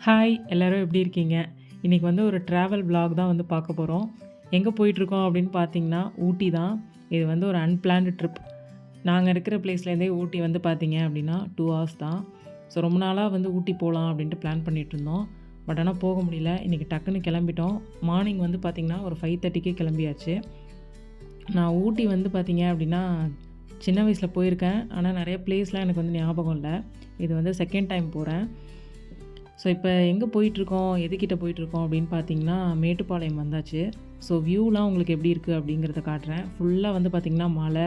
Hi எல்லோரும் எப்படி இருக்கீங்க? இன்றைக்கி வந்து ஒரு ட்ராவல் விலாக் தான் வந்து பார்க்க போகிறோம். எங்கே போயிட்டுருக்கோம் அப்படின்னு பார்த்தீங்கன்னா, ஊட்டி தான். இது வந்து ஒரு அன்பிளான்டு ட்ரிப். நாங்கள் இருக்கிற பிளேஸ்லேருந்தே ஊட்டி வந்து பார்த்தீங்க அப்படின்னா 2 ஹவர்ஸ் தான். ஸோ ரொம்ப நாளாக வந்து ஊட்டி போகலாம் அப்படின்ட்டு பிளான் பண்ணிகிட்ருந்தோம். பட் ஆனால் போக முடியல. இன்றைக்கி டக்குன்னு கிளம்பிட்டோம். மார்னிங் வந்து பார்த்திங்கன்னா ஒரு 5:30க்கே கிளம்பியாச்சு. நான் ஊட்டி வந்து பார்த்தீங்க அப்படின்னா சின்ன வயசில் போயிருக்கேன். ஆனால் நிறைய பிளேஸ்லாம் எனக்கு வந்து ஞாபகம் இல்லை. இது வந்து செகண்ட் டைம் போகிறேன். ஸோ இப்போ எங்கே போயிட்டுருக்கோம், எதுக்கிட்ட போயிட்டுருக்கோம் அப்படின்னு பார்த்தீங்கன்னா, மேட்டுப்பாளையம் வந்தாச்சு. ஸோ வியூலாம் உங்களுக்கு எப்படி இருக்குது அப்படிங்கிறத காட்டுறேன். ஃபுல்லாக வந்து பார்த்திங்கன்னா மலை,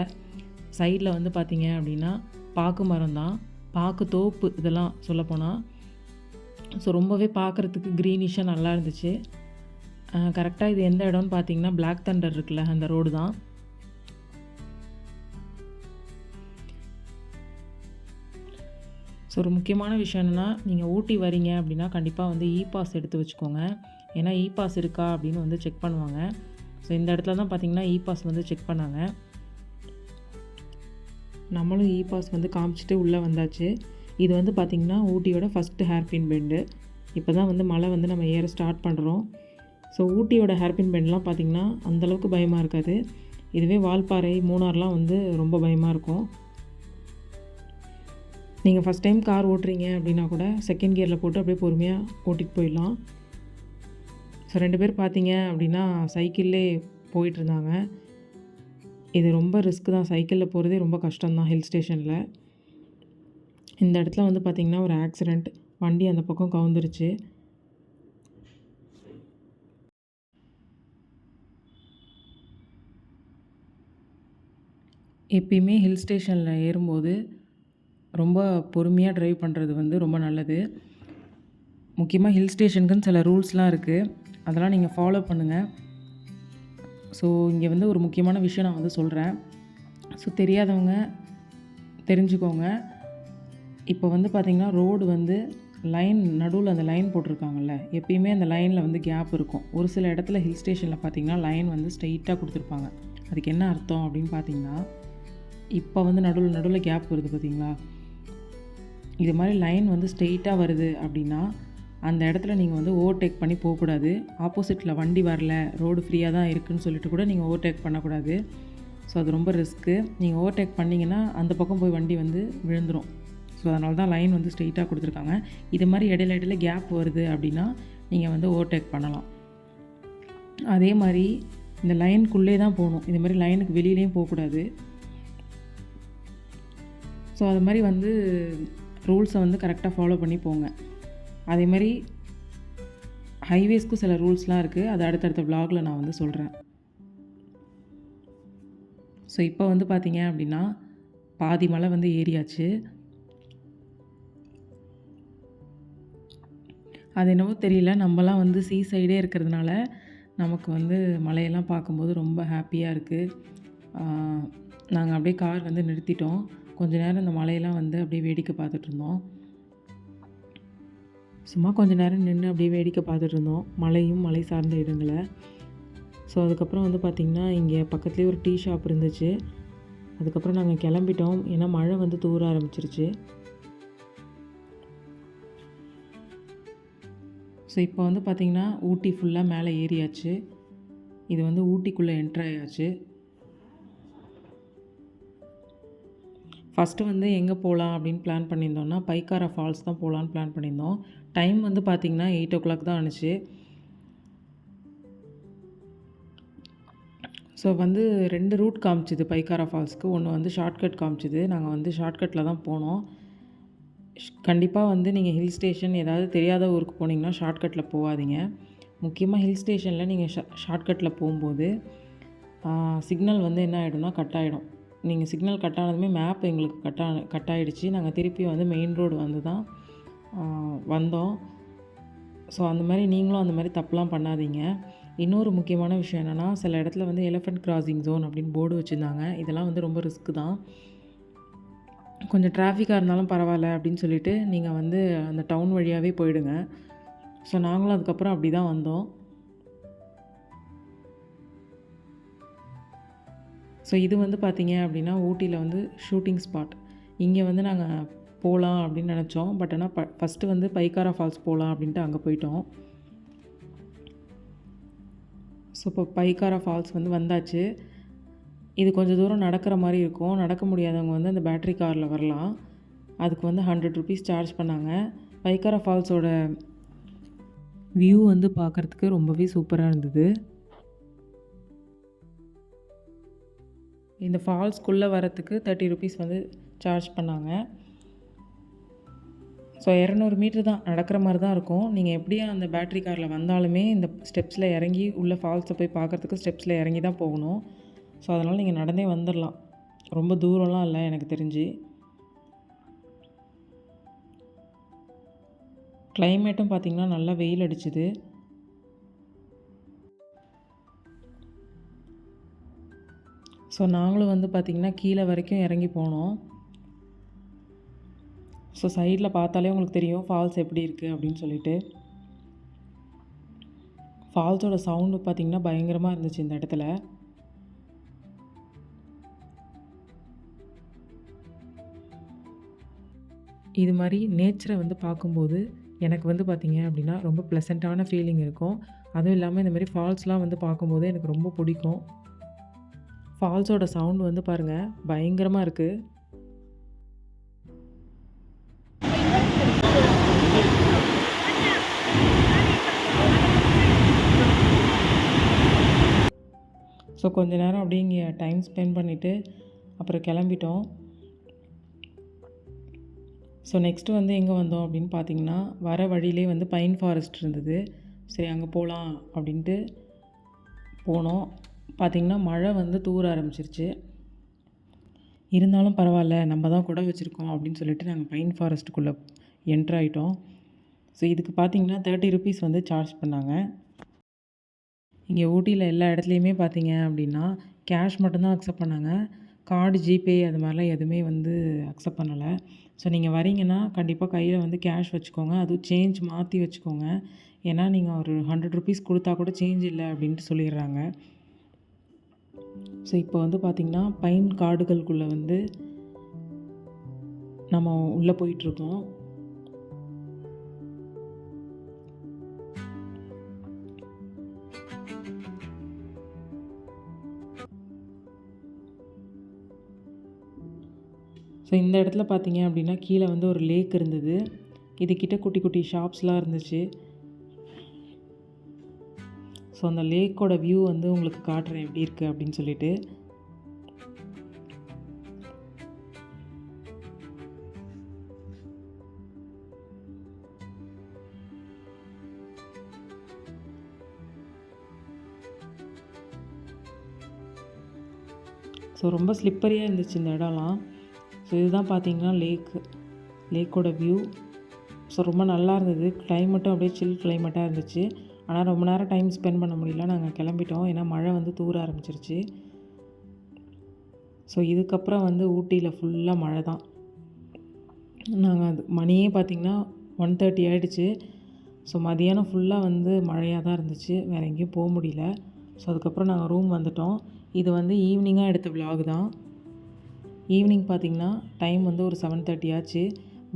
சைடில் வந்து பார்த்திங்க அப்படின்னா பாக்கு மரம் தான், பாக்கு தோப்பு இதெல்லாம் சொல்லப்போனால். ஸோ ரொம்பவே பார்க்குறதுக்கு க்ரீனிஷாக நல்லா இருந்துச்சு. கரெக்டாக இது எந்த இடம்னு பார்த்தீங்கன்னா பிளாக் தண்டர் இருக்குல்ல, அந்த ரோடு தான். ஸோ ஒரு முக்கியமான விஷயம் என்னென்னா, நீங்கள் ஊட்டி வரீங்க அப்படின்னா கண்டிப்பாக வந்து பாஸ் எடுத்து வச்சுக்கோங்க. ஏன்னா பாஸ் இருக்கா அப்படின்னு வந்து செக் பண்ணுவாங்க. ஸோ இந்த இடத்துல தான் பார்த்திங்கன்னா பாஸ் வந்து செக் பண்ணாங்க. நம்மளும் பாஸ் வந்து காமிச்சிட்டு உள்ளே வந்தாச்சு. இது வந்து பார்த்திங்கன்னா ஊட்டியோட ஃபஸ்ட்டு ஹேர்பின் பெண்டு. இப்போ தான் வந்து மலை வந்து நம்ம ஏற ஸ்டார்ட் பண்ணுறோம். ஸோ ஊட்டியோட ஹேர்பின் பெண்ட்லாம் பார்த்திங்கன்னா அந்தளவுக்கு பயமாக இருக்காது. இதுவே வால்பாறை, மூணார்லாம் வந்து ரொம்ப பயமாக இருக்கும். நீங்கள் ஃபஸ்ட் டைம் கார் ஓட்டுறீங்க அப்படின்னா கூட செகண்ட் கியரில் போட்டு அப்படியே பொறுமையாக ஓட்டிகிட்டு போயிடலாம். ஸோ 2 பேர் பார்த்தீங்க அப்படின்னா சைக்கிள்லே போயிட்டுருந்தாங்க. இது ரொம்ப ரிஸ்க் தான். சைக்கிளில் போகிறதே ரொம்ப கஷ்டம்தான் ஹில் ஸ்டேஷனில். இந்த இடத்துல வந்து பார்த்திங்கன்னா ஒரு ஆக்சிடெண்ட். வண்டி அந்த பக்கம் கவுந்துருச்சு. எப்பயுமே ஹில் ஸ்டேஷனில் ஏறும்போது ரொம்ப பொறுமையாக ட்ரைவ் பண்ணுறது வந்து ரொம்ப நல்லது. முக்கியமாக ஹில் ஸ்டேஷனுக்குன்னு சில ரூல்ஸ்லாம் இருக்குது. அதெல்லாம் நீங்கள் ஃபாலோ பண்ணுங்கள். ஸோ இங்கே வந்து ஒரு முக்கியமான விஷயம் நான் வந்து சொல்கிறேன். ஸோ தெரியாதவங்க தெரிஞ்சுக்கோங்க. இப்போ வந்து பார்த்திங்கன்னா ரோடு வந்து லைன் நடுவில் அந்த லைன் போட்டிருக்காங்கல்ல, எப்பயுமே அந்த லைனில் வந்து கேப் இருக்கும். ஒரு சில இடத்துல ஹில் ஸ்டேஷனில் பார்த்திங்கன்னா லைன் வந்து ஸ்ட்ரெயிட்டாக கொடுத்துருப்பாங்க. அதுக்கு என்ன அர்த்தம் அப்படின்னு பார்த்திங்கன்னா, இப்போ வந்து நடுவில் கேப் வருது பார்த்திங்களா, இது மாதிரி லைன் வந்து ஸ்ட்ரெயிட்டாக வருது அப்படின்னா அந்த இடத்துல நீங்கள் வந்து ஓவர்டேக் பண்ணி போகக்கூடாது. ஆப்போசிட்டில் வண்டி வரல, ரோடு ஃப்ரீயாக தான் இருக்குதுன்னு சொல்லிட்டு கூட நீங்கள் ஓவர்டேக் பண்ணக்கூடாது. ஸோ அது ரொம்ப ரிஸ்க்கு. நீங்கள் ஓவர்டேக் பண்ணிங்கன்னா அந்த பக்கம் போய் வண்டி வந்து விழுந்துடும். ஸோ அதனால தான் லைன் வந்து ஸ்ட்ரெயிட்டாக கொடுத்துருக்காங்க. இது மாதிரி இடையில கேப் வருது அப்படின்னா நீங்கள் வந்து ஓவர்டேக் பண்ணலாம். அதே மாதிரி இந்த லைனுக்குள்ளே தான் போகணும். இது மாதிரி லைனுக்கு வெளியிலையும் போகக்கூடாது. ஸோ அது மாதிரி வந்து ரூல்ஸை வந்து கரெக்டாக ஃபாலோ பண்ணி போங்க. அதே மாதிரி ஹைவேஸ்க்கும் சில ரூல்ஸ்லாம் இருக்குது. அது அடுத்தடுத்த விலாகில் நான் வந்து சொல்கிறேன். ஸோ இப்போ வந்து பார்த்திங்க அப்படின்னா பாதி மலை வந்து ஏறியாச்சு. அது என்னவோ தெரியல, நம்மலாம் வந்து சைடே இருக்கிறதுனால நமக்கு வந்து மலையெல்லாம் பார்க்கும்போது ரொம்ப ஹாப்பியாக இருக்குது. நாங்கள் அப்படியே கார் வந்து நிறுத்திட்டோம். கொஞ்ச நேரம் இந்த மலையெல்லாம் வந்து அப்படியே வேடிக்கை பார்த்துட்ருந்தோம். சும்மா கொஞ்சம் நேரம் நின்று அப்படியே வேடிக்கை பார்த்துட்ருந்தோம் மலையும் மலை சார்ந்த இடங்களை. ஸோ அதுக்கப்புறம் வந்து பார்த்திங்கன்னா இங்கே பக்கத்துலேயே ஒரு டீ ஷாப் இருந்துச்சு. அதுக்கப்புறம் நாங்கள் கிளம்பிட்டோம். ஏன்னா மழை வந்து தூர ஆரம்பிச்சிருச்சு. ஸோ இப்போ வந்து பார்த்திங்கன்னா ஊட்டி ஃபுல்லாக மேலே ஏறியாச்சு. இது வந்து ஊட்டிக்குள்ளே என்ட்ரு ஆயாச்சு. ஃபஸ்ட்டு வந்து எங்கே போகலாம் அப்படின்னு பிளான் பண்ணியிருந்தோன்னா பைக்காரா ஃபால்ஸ் தான் போகலான்னு பிளான் பண்ணியிருந்தோம். டைம் வந்து பார்த்திங்கன்னா 8:00 தான் ஆணுச்சு. ஸோ வந்து 2 ரூட் காமிச்சிது பைக்காரா ஃபால்ஸ்க்கு. ஒன்று வந்து ஷார்ட்கட் காமிச்சிது. நாங்கள் வந்து ஷார்ட்கட்டில் தான் போனோம். கண்டிப்பாக வந்து நீங்கள் ஹில் ஸ்டேஷன் ஏதாவது தெரியாத ஊருக்கு போனீங்கன்னா ஷார்ட்கட்டில் போகாதீங்க. முக்கியமாக ஹில் ஸ்டேஷனில் நீங்கள் ஷார்ட்கட்டில் போகும்போது சிக்னல் வந்து என்ன ஆகிடும்னா கட் ஆகிடும். நீங்கள் சிக்னல் கட் ஆனதுமே மேப் எங்களுக்கு கட் ஆகிடுச்சு. நாங்கள் திருப்பி வந்து மெயின் ரோடு வந்து தான் வந்தோம். ஸோ அந்த மாதிரி நீங்களும் அந்த மாதிரி தப்புலாம் பண்ணாதீங்க. இன்னொரு முக்கியமான விஷயம் என்னென்னா, சில இடத்துல வந்து எலிஃபெண்ட் கிராசிங் ஜோன் அப்படின்னு போர்டு வச்சுருந்தாங்க. இதெல்லாம் வந்து ரொம்ப ரிஸ்க்கு தான். கொஞ்சம் டிராஃபிக்காக இருந்தாலும் பரவாயில்ல அப்படின்னு சொல்லிவிட்டு நீங்கள் வந்து அந்த டவுன் வழியாகவே போயிடுங்க. ஸோ நாங்களும் அதுக்கப்புறம் அப்படி தான் வந்தோம். ஸோ இது வந்து பார்த்திங்க அப்படின்னா ஊட்டியில் வந்து ஷூட்டிங் ஸ்பாட். இங்கே வந்து நாங்கள் போகலாம் அப்படின்னு நினச்சோம். பட் ஆனால் ஃபஸ்ட்டு வந்து பைக்காரா ஃபால்ஸ் போகலாம் அப்படின்ட்டு அங்கே போயிட்டோம். ஸோ இப்போ பைக்காரா ஃபால்ஸ் வந்து வந்தாச்சு. இது கொஞ்சம் தூரம் நடக்கிற மாதிரி இருக்கும். நடக்க முடியாதவங்க வந்து அந்த பேட்ரி காரில் வரலாம். அதுக்கு வந்து ₹100 சார்ஜ் பண்ணாங்க. பைக்காரா ஃபால்ஸோட வியூ வந்து பார்க்குறதுக்கு ரொம்பவே சூப்பராக இருந்தது. இந்த ஃபால்ஸ்க்குள்ளே வரத்துக்கு ₹30 வந்து சார்ஜ் பண்ணாங்க. ஸோ 200 மீட்டர் தான் நடக்கிற மாதிரி தான் இருக்கும். நீங்கள் எப்படியும் அந்த பேட்ரி காரில் வந்தாலுமே இந்த ஸ்டெப்ஸில் இறங்கி உள்ளே ஃபால்ஸை போய் பார்க்குறதுக்கு ஸ்டெப்ஸில் இறங்கி தான் போகணும். ஸோ அதனால் நீங்கள் நடந்தே வந்துடலாம். ரொம்ப தூரம்லாம் இல்லை எனக்கு தெரிஞ்சு. கிளைமேட்டும் பார்த்திங்கன்னா நல்லா வெயில் அடிச்சுது. ஸோ நாங்களும் வந்து பார்த்திங்கன்னா கீழே வரைக்கும் இறங்கி போனோம். ஸோ சைடில் பார்த்தாலே உங்களுக்கு தெரியும் ஃபால்ஸ் எப்படி இருக்குது அப்படின்னு சொல்லிட்டு. ஃபால்ஸோட சவுண்டு பார்த்திங்கன்னா பயங்கரமாக இருந்துச்சு இந்த இடத்துல. இது மாதிரி நேச்சரை வந்து பார்க்கும்போது எனக்கு வந்து பார்த்திங்க அப்படின்னா ரொம்ப ப்ளசண்ட்டான ஃபீலிங் இருக்கும். அதுவும் இல்லாமல் இந்த மாதிரி ஃபால்ஸ்லாம் வந்து பார்க்கும்போது எனக்கு ரொம்ப பிடிக்கும். ஃபால்ஸோட சவுண்டு வந்து பாருங்கள் பயங்கரமாக இருக்குது. ஸோ கொஞ்ச நேரம் அப்படியே இங்கே டைம் ஸ்பெண்ட் பண்ணிவிட்டு அப்புறம் கிளம்பிட்டோம். ஸோ நெக்ஸ்ட்டு வந்து எங்கே வந்தோம் அப்படின்னு பார்த்தீங்கன்னா, வர வழியிலே வந்து பைன் ஃபாரஸ்ட் இருந்தது. சரி அங்கே போகலாம் அப்படின்ட்டு போனோம். பார்த்திங்கன்னா மழை வந்து தூர ஆரம்பிச்சிருச்சு. இருந்தாலும் பரவாயில்ல, நம்ம தான் குடை வச்சுருக்கோம் அப்படின்னு சொல்லிட்டு நாங்கள் பைன் ஃபாரஸ்ட்டுக்குள்ளே என்ட்ரு ஆகிட்டோம். ஸோ இதுக்கு பார்த்திங்கன்னா ₹30 வந்து சார்ஜ் பண்ணாங்க. இங்கே ஊட்டியில் எல்லா இடத்துலையுமே பார்த்தீங்க அப்படின்னா கேஷ் மட்டும்தான் அக்செப்ட் பண்ணாங்க. கார்டு, ஜிபே அது மாதிரிலாம் எதுவுமே வந்து அக்செப்ட் பண்ணலை. ஸோ நீங்கள் வரீங்கன்னா கண்டிப்பாக கையில் வந்து கேஷ் வச்சுக்கோங்க. அதுவும் சேஞ்ச் மாற்றி வச்சுக்கோங்க. ஏன்னா நீங்கள் ஒரு ₹100 கொடுத்தா கூட சேஞ்ச் இல்லை அப்படின்ட்டு சொல்லிடுறாங்க. ஸோ இப்போ வந்து பார்த்திங்கன்னா பைன் காடுகளுக்குள்ளே வந்து நம்ம உள்ளே போயிட்டுருக்கோம். ஸோ இந்த இடத்துல பார்த்தீங்க அப்படின்னா கீழே வந்து ஒரு லேக் இருந்தது. இதுக்கிட்ட குட்டி குட்டி ஷாப்ஸ்லாம் இருந்துச்சு. ஸோ அந்த லேக்கோட வியூ வந்து உங்களுக்கு காட்டுறேன் எப்படி இருக்குது அப்படின்னு சொல்லிட்டு. ஸோ ரொம்ப ஸ்லிப்பரியாக இருந்துச்சு இந்த இடம்லாம். ஸோ இதுதான் பார்த்தீங்கன்னா லேக்கோட வியூ. ஸோ ரொம்ப நல்லா இருந்தது. கிளைமேட்டும் அப்படியே சில் கிளைமேட்டாக இருந்துச்சு. ஆனால் ரொம்ப நேரம் டைம் ஸ்பெண்ட் பண்ண முடியல. நாங்கள் கிளம்பிட்டோம். ஏன்னா மழை வந்து தூர ஆரம்பிச்சிருச்சு. ஸோ இதுக்கப்புறம் வந்து ஊட்டியில் ஃபுல்லாக மழை தான். நாங்கள் அது மணியே பார்த்திங்கன்னா 1:30 ஆகிடுச்சு. ஸோ மதியானம் ஃபுல்லாக வந்து மழையாக தான் இருந்துச்சு. வேறு எங்கேயும் போக முடியல. ஸோ அதுக்கப்புறம் நாங்கள் ரூம் வந்துவிட்டோம். இது வந்து ஈவினிங்காக எடுத்த விலாக் தான். ஈவினிங் பார்த்திங்கன்னா டைம் வந்து ஒரு 7:30 ஆச்சு.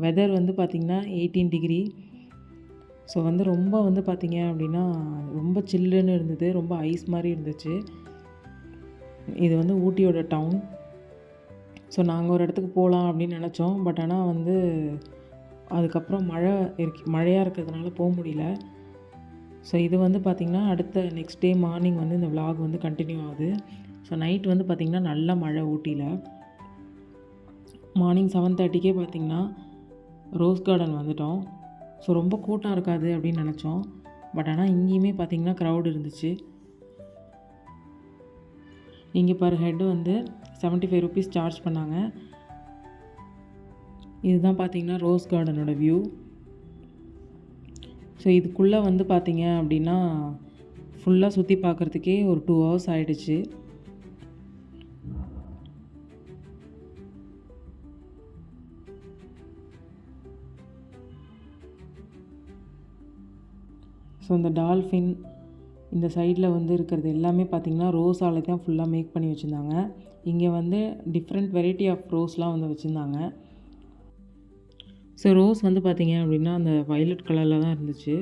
வெதர் வந்து பார்த்திங்கன்னா 18 டிகிரி. ஸோ வந்து ரொம்ப வந்து பார்த்திங்க அப்படின்னா ரொம்ப சில்லுன்னு இருந்தது. ரொம்ப ஐஸ் மாதிரி இருந்துச்சு. இது வந்து ஊட்டியோட டவுன். ஸோ நாங்கள் ஒரு இடத்துக்கு போகலாம் அப்படின்னு நினச்சோம். பட் ஆனால் வந்து அதுக்கப்புறம் மழையாக இருக்கிறதுனால போக முடியல. ஸோ இது வந்து பார்த்திங்கன்னா அடுத்த நெக்ஸ்ட் டே மார்னிங் வந்து இந்த விலாக் வந்து கண்டினியூ ஆகுது. ஸோ நைட் வந்து பார்த்திங்கன்னா நல்ல மழை ஊட்டியில். மார்னிங் 7:30க்கே பார்த்திங்கன்னா ரோஸ் கார்டன் வந்துவிட்டோம். ஸோ ரொம்ப கூட்டம் இருக்காது அப்படின்னு நினச்சோம். பட் ஆனால் இங்கேயுமே பார்த்திங்கன்னா க்ரௌட் இருந்துச்சு. இங்கே பர் ஹெட் வந்து ₹75 சார்ஜ் பண்ணாங்க. இதுதான் பார்த்திங்கன்னா ரோஸ் கார்டனோட வியூ. ஸோ இதுக்குள்ளே வந்து பார்த்திங்க அப்படின்னா ஃபுல்லாக சுற்றி பார்க்குறதுக்கே ஒரு 2 hours ஆகிடுச்சு. ஸோ இந்த டால்ஃபின் இந்த சைடில் வந்து இருக்கிறது எல்லாமே பார்த்திங்கன்னா ரோஸால் தான் ஃபுல்லாக மேக் பண்ணி வச்சுருந்தாங்க. இங்கே வந்து டிஃப்ரெண்ட் வெரைட்டி ஆஃப் ரோஸ்லாம் வந்து வச்சுருந்தாங்க. ஸோ ரோஸ் வந்து பார்த்திங்க அப்படின்னா அந்த வயலட் கலரில் தான் இருந்துச்சு.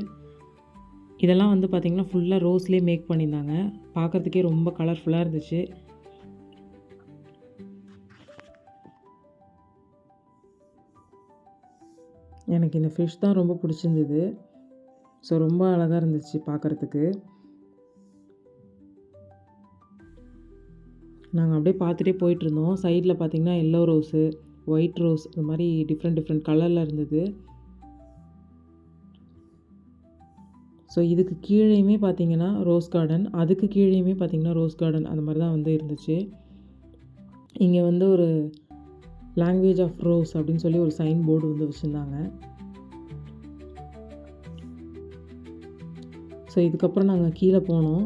இதெல்லாம் வந்து பார்த்திங்கன்னா ஃபுல்லாக ரோஸ்லேயே மேக் பண்ணியிருந்தாங்க. பார்க்குறதுக்கே ரொம்ப கலர்ஃபுல்லாக இருந்துச்சு. எனக்கு இந்த ஃபிஷ் தான் ரொம்ப பிடிச்சிருந்தது. ஸோ ரொம்ப அழகாக இருந்துச்சு பார்க்குறதுக்கு. நாங்கள் அப்படியே பார்த்துட்டே போயிட்டுருந்தோம். சைடில் பார்த்திங்கன்னா எல்லோ ரோஸு, ஒயிட் ரோஸ் இந்த மாதிரி டிஃப்ரெண்ட் கலரில் இருந்தது. ஸோ இதுக்கு கீழேயுமே பார்த்திங்கன்னா ரோஸ் கார்டன், அதுக்கு கீழேயுமே பார்த்திங்கன்னா ரோஸ் கார்டன் அந்த மாதிரி தான் வந்து இருந்துச்சு. இங்கே வந்து ஒரு லாங்குவேஜ் ஆஃப் ரோஸ் அப்படின்னு சொல்லி ஒரு சைன் போர்டு வந்து வச்சுருந்தாங்க. ஸோ இதுக்கப்புறம் நாங்கள் கீழே போனோம்.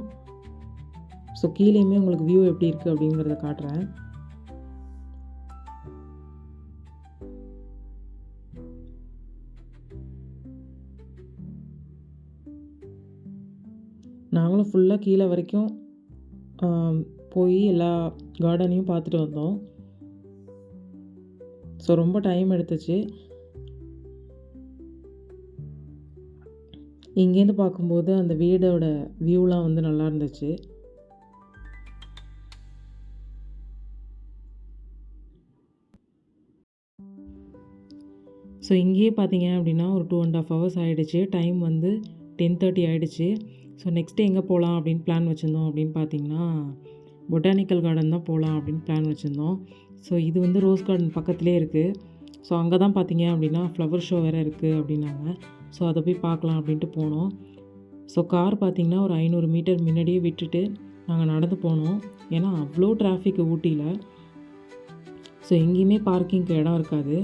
ஸோ கீழேயுமே உங்களுக்கு வியூ எப்படி இருக்குது அப்படிங்கிறத காட்டுறேன். நாங்களும் ஃபுல்லாக கீழே வரைக்கும் போய் எல்லா கார்டனையும் பார்த்துட்டு வந்தோம். ஸோ ரொம்ப டைம் எடுத்துச்சு. இங்கேருந்து பார்க்கும்போது அந்த வீடோட வியூலாம் வந்து நல்லா இருந்துச்சு. ஸோ இங்கேயே பார்த்தீங்க அப்படின்னா ஒரு 2.5 hours ஆகிடுச்சு. டைம் வந்து 10:30 ஆகிடுச்சு. ஸோ நெக்ஸ்ட்டு எங்கே போகலாம் அப்படின்னு பிளான் வச்சுருந்தோம் அப்படின்னு பார்த்தீங்கன்னா பொட்டானிக்கல் கார்டன் தான் போகலாம் அப்படின்னு பிளான் வச்சுருந்தோம். ஸோ இது வந்து ரோஸ் கார்டன் பக்கத்துலேயே இருக்குது. ஸோ அங்கே தான் பார்த்தீங்க அப்படின்னா ஃப்ளவர் ஷோ வேறு இருக்குது அப்படின்னாங்க. ஸோ அதை போய் பார்க்கலாம் அப்படின்ட்டு போனோம். ஸோ கார் பார்த்திங்கன்னா ஒரு 500 மீட்டர் முன்னாடியே விட்டுட்டு நாங்கள் நடந்து போனோம். ஏன்னா அவ்வளோ டிராஃபிக் ஊட்டியில். ஸோ எங்கேயுமே பார்க்கிங்க்கு இடம் இருக்காது.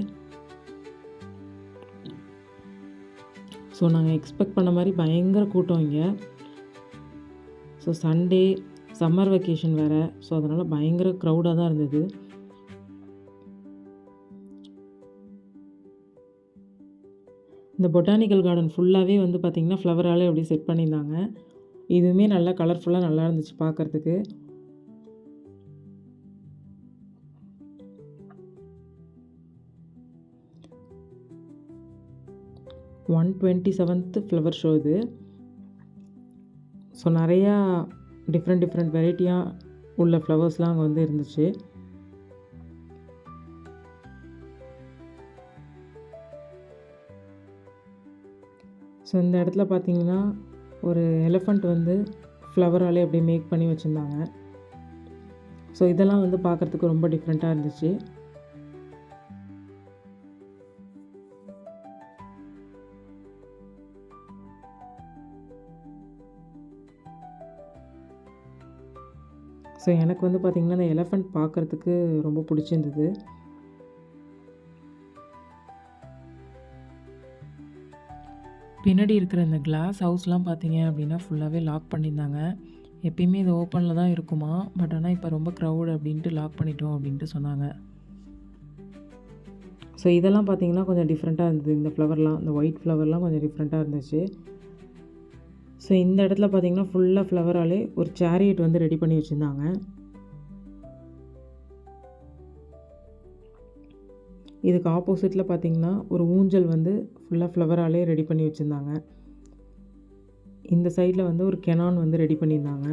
ஸோ நாங்கள் எக்ஸ்பெக்ட் பண்ண மாதிரி பயங்கர கூட்டம் இங்கே. ஸோ சண்டே சம்மர் வெக்கேஷன் வேறு. ஸோ அதனால் பயங்கர க்ரௌடாக தான் இருந்தது. இந்த பொட்டானிக்கல் கார்டன் ஃபுல்லாகவே வந்து பார்த்திங்கன்னா ஃப்ளவராலே அப்படியே செட் பண்ணியிருந்தாங்க. இதுவுமே நல்லா கலர்ஃபுல்லாக நல்லா இருந்துச்சு பார்க்குறதுக்கு. ஒன் 127th ஃப்ளவர் ஷோ இது. ஸோ நிறையா டிஃப்ரெண்ட் வெரைட்டியாக உள்ள ஃப்ளவர்ஸ்லாம் அங்கே வந்து இருந்துச்சு. ஸோ இந்த இடத்துல பார்த்திங்கன்னா ஒரு எலிஃபண்ட் வந்து ஃப்ளவராலே அப்படியே மேக் பண்ணி வச்சுருந்தாங்க. ஸோ இதெல்லாம் வந்து பார்க்குறதுக்கு ரொம்ப டிஃப்ரெண்ட்டாக இருந்துச்சு. ஸோ எனக்கு வந்து பார்த்திங்கன்னா இந்த எலிஃபண்ட் பார்க்குறதுக்கு ரொம்ப பிடிச்சிருந்தது. பின்னாடி இருக்கிற இந்த கிளாஸ் ஹவுஸ்லாம் பார்த்தீங்க அப்படின்னா ஃபுல்லாகவே லாக் பண்ணியிருந்தாங்க. எப்பயுமே இது ஓப்பனில் தான் இருக்குமா, பட் ஆனால் இப்போ ரொம்ப க்ரௌட் அப்படின்ட்டு லாக் பண்ணிட்டோம் அப்படின்ட்டு சொன்னாங்க. ஸோ இதெல்லாம் பார்த்தீங்கன்னா கொஞ்சம் டிஃப்ரெண்ட்டாக இருந்தது. இந்த ஃப்ளவர்லாம், இந்த ஒயிட் ஃப்ளவர்லாம் கொஞ்சம் டிஃப்ரெண்ட்டாக இருந்துச்சு. ஸோ இந்த இடத்துல பார்த்தீங்கன்னா ஃபுல்லாக ஃப்ளவராலே ஒரு சேரியட் வந்து ரெடி பண்ணி வச்சுருந்தாங்க. இதுக்கு ஆப்போசிட்டில் பார்த்திங்கன்னா ஒரு ஊஞ்சல் வந்து ஃபுல்லாக ஃப்ளவராலே ரெடி பண்ணி வச்சுருந்தாங்க. இந்த சைடில் வந்து ஒரு கெனான் வந்து ரெடி பண்ணியிருந்தாங்க.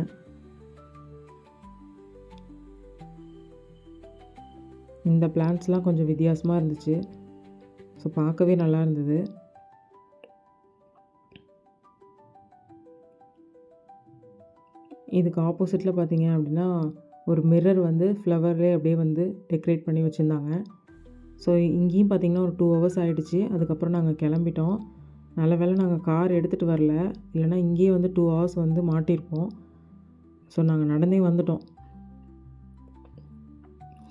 இந்த பிளான்ட்ஸ்லாம் கொஞ்சம் வித்தியாசமாக இருந்துச்சு. ஸோ பார்க்கவே நல்லா இருந்தது. இதுக்கு ஆப்போசிட்டில் பார்த்திங்க அப்படின்னா ஒரு மிரர் வந்து ஃப்ளவர்லேயே அப்படியே வந்து டெக்கரேட் பண்ணி வச்சுருந்தாங்க. ஸோ இங்கேயும் பார்த்திங்கன்னா ஒரு 2 hours ஆகிடுச்சு. அதுக்கப்புறம் நாங்கள் கிளம்பிட்டோம். நல்ல வேளை நாங்கள் கார் எடுத்துகிட்டு வரல, இல்லைனா இங்கேயே வந்து 2 hours வந்து மாட்டியிருப்போம். ஸோ நாங்கள் நடந்தே வந்துட்டோம்.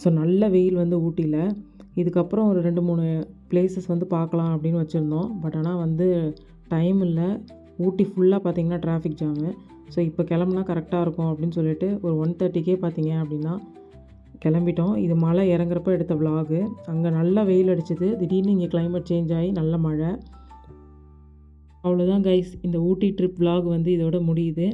ஸோ நல்ல வெயில் வந்து ஊட்டியில். இதுக்கப்புறம் ஒரு 2-3 பிளேசஸ் வந்து பார்க்கலாம் அப்படின்னு வச்சுருந்தோம். பட் ஆனால் வந்து டைம் இல்லை. ஊட்டி ஃபுல்லாக பார்த்திங்கன்னா டிராஃபிக் ஜாமு. ஸோ இப்போ கிளம்புனா கரெக்டாக இருக்கும் அப்படின்னு சொல்லிட்டு ஒரு 1:30க்கே பார்த்திங்க அப்படின்னா கிளம்பிட்டோம். இது மழை இறங்குறப்ப எடுத்த விலாகு. அங்கே நல்லா வெயில் அடிச்சது. திடீர்னு இங்கே கிளைமேட் சேஞ்ச் ஆகி நல்ல மழை. அவ்வளோதான் கைஸ், இந்த ஊட்டி ட்ரிப் விலாக் வந்து இதோட முடியுது.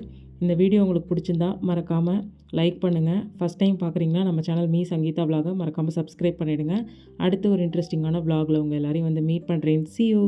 இந்த வீடியோ உங்களுக்கு பிடிச்சிருந்தா மறக்காமல் லைக் பண்ணுங்கள். ஃபஸ்ட் டைம் பார்க்குறீங்கன்னா நம்ம சேனல் மீ சங்கீதா விலாகை மறக்காமல் சப்ஸ்கிரைப் பண்ணிவிடுங்க. அடுத்து ஒரு இன்ட்ரெஸ்டிங்கான விலாகில் உங்கள் எல்லோரையும் வந்து மீட் பண்ணுறேன். See you.